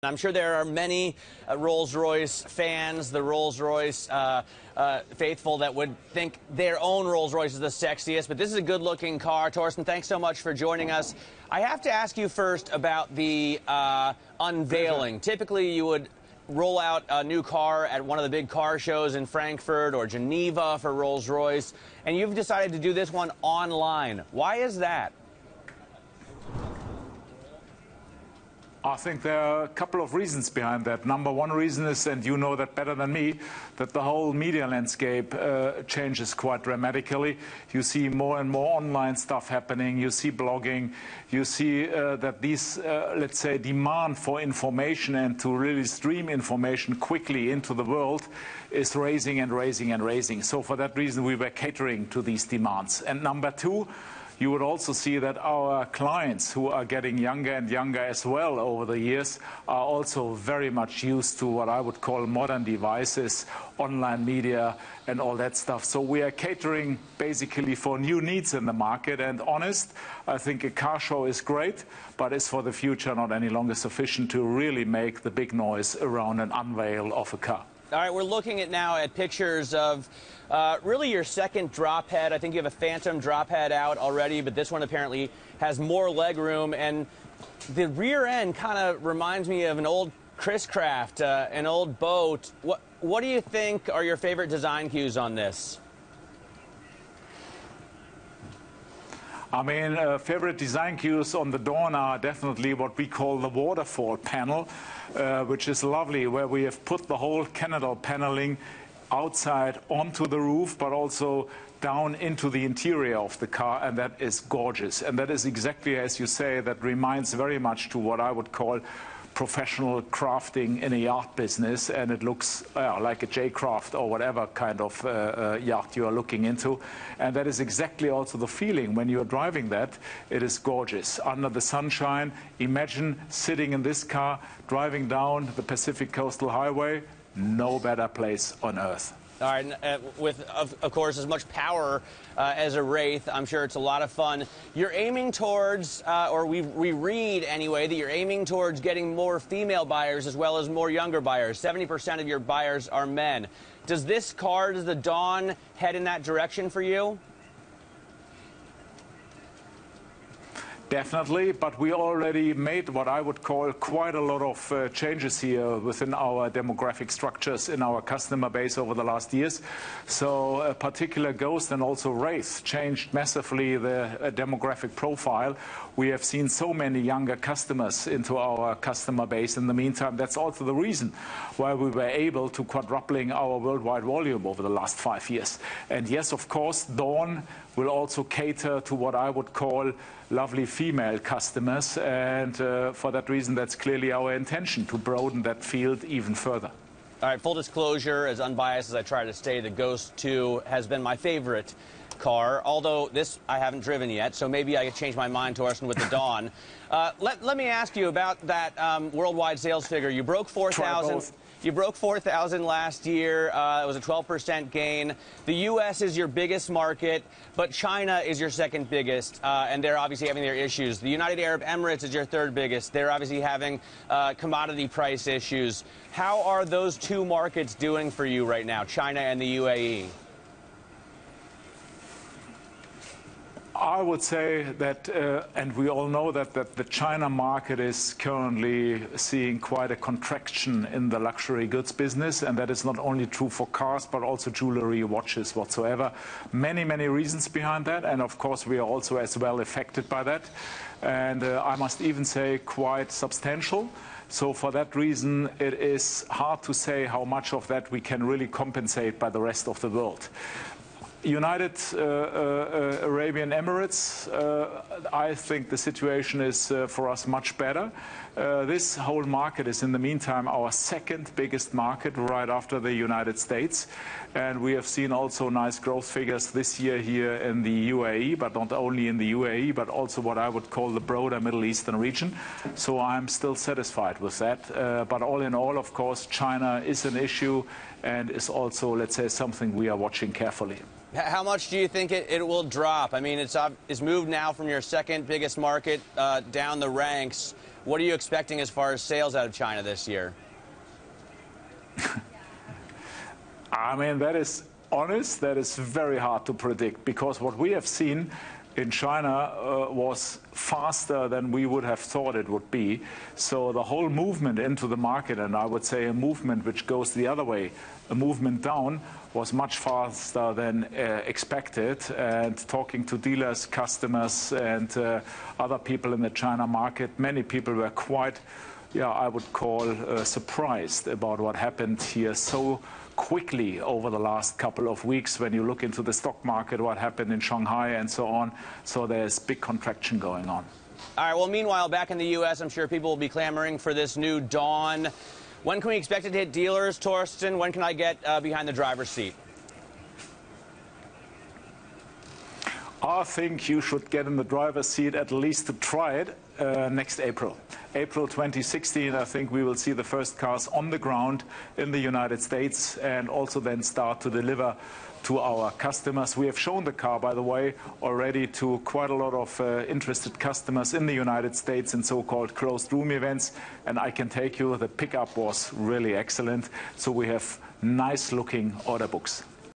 I'm sure there are many Rolls-Royce fans, the Rolls-Royce faithful, that would think their own Rolls-Royce is the sexiest, but this is a good-looking car. Torsten, thanks so much for joining us. I have to ask you first about the unveiling. Typically, you would roll out a new car at one of the big car shows in Frankfurt or Geneva for Rolls-Royce, and you've decided to do this one online. Why is that? I think there are a couple of reasons behind that. Number one reason is, and you know that better than me, that the whole media landscape changes quite dramatically. You see more and more online stuff happening. You see blogging. You see that these, let's say, demand for information and to really stream information quickly into the world is raising and raising and raising. So for that reason, we were catering to these demands. And number two, you would also see that our clients, who are getting younger and younger as well over the years, are also very much used to what I would call modern devices, online media, and all that stuff. So we are catering basically for new needs in the market. And honest, I think a car show is great, but it's for the future not any longer sufficient to really make the big noise around an unveil of a car. All right, we're looking at pictures of really your second drop head. I think you have a Phantom drop head out already, but this one apparently has more leg room. And the rear end kind of reminds me of an old Chris Craft, an old boat. What do you think are your favorite design cues on this? I mean, favorite design cues on the Dawn are definitely what we call the waterfall panel, which is lovely, where we have put the whole canopy paneling outside onto the roof, but also down into the interior of the car, and that is gorgeous. And that is exactly, as you say, that reminds very much to what I would call professional crafting in a yacht business, and it looks like a J-craft or whatever kind of yacht you are looking into. And that is exactly also the feeling when you are driving that. It is gorgeous. Under the sunshine, imagine sitting in this car, driving down the Pacific Coastal Highway. No better place on earth. All right, with, of course, as much power as a Wraith, I'm sure it's a lot of fun. You're aiming towards, or we read anyway, that you're aiming towards getting more female buyers as well as more younger buyers. 70% of your buyers are men. Does this car, does the Dawn head in that direction for you? Definitely, but we already made what I would call quite a lot of changes here within our demographic structures in our customer base over the last years. So a particular Ghost and also Wraith changed massively the demographic profile. We have seen so many younger customers into our customer base in the meantime. That's also the reason why we were able to quadrupling our worldwide volume over the last 5 years. And yes, of course, Dawn will also cater to what I would call lovely female customers, and for that reason, that's clearly our intention, to broaden that field even further. All right, full disclosure, as unbiased as I try to stay, the Ghost 2 has been my favorite car, although this I haven't driven yet, so maybe I could change my mind, Torsten, with the Dawn. Let me ask you about that worldwide sales figure. You broke 4,000. You broke 4,000 last year. It was a 12% gain. The U.S. is your biggest market, but China is your second biggest, and they're obviously having their issues. The United Arab Emirates is your third biggest. They're obviously having commodity price issues. How are those two markets doing for you right now, China and the UAE? I would say that, and we all know that the China market is currently seeing quite a contraction in the luxury goods business, and that is not only true for cars, but also jewelry, watches, whatsoever. Many, many reasons behind that, and of course we are also as well affected by that. And I must even say quite substantial. So for that reason, it is hard to say how much of that we can really compensate by the rest of the world. United Arabian Emirates, I think the situation is for us much better. This whole market is in the meantime our second biggest market right after the United States. And we have seen also nice growth figures this year here in the UAE, but not only in the UAE, but also what I would call the broader Middle Eastern region. So I'm still satisfied with that. But all in all, of course, China is an issue and is also, let's say, something we are watching carefully. How much do you think it will drop? I mean, it's moved now from your second biggest market down the ranks. What are you expecting as far as sales out of China this year? I mean, that is honest. That is very hard to predict, because what we have seen in China was faster than we would have thought it would be. So the whole movement into the market, and I would say a movement which goes the other way, a movement down, was much faster than expected. And talking to dealers, customers, and other people in the China market, many people were quite, I would call surprised about what happened here so quickly over the last couple of weeks. When you look into the stock market, what happened in Shanghai and so on. So there's big contraction going on. All right, well, meanwhile, back in the U.S., I'm sure people will be clamoring for this new Dawn. When can we expect it to hit dealers, Torsten? When can I get behind the driver's seat? I think you should get in the driver's seat at least to try it next April. April 2016, I think we will see the first cars on the ground in the United States, and also then start to deliver to our customers. We have shown the car, by the way, already to quite a lot of interested customers in the United States in so-called closed room events. And I can take you, the pickup was really excellent. So we have nice looking order books.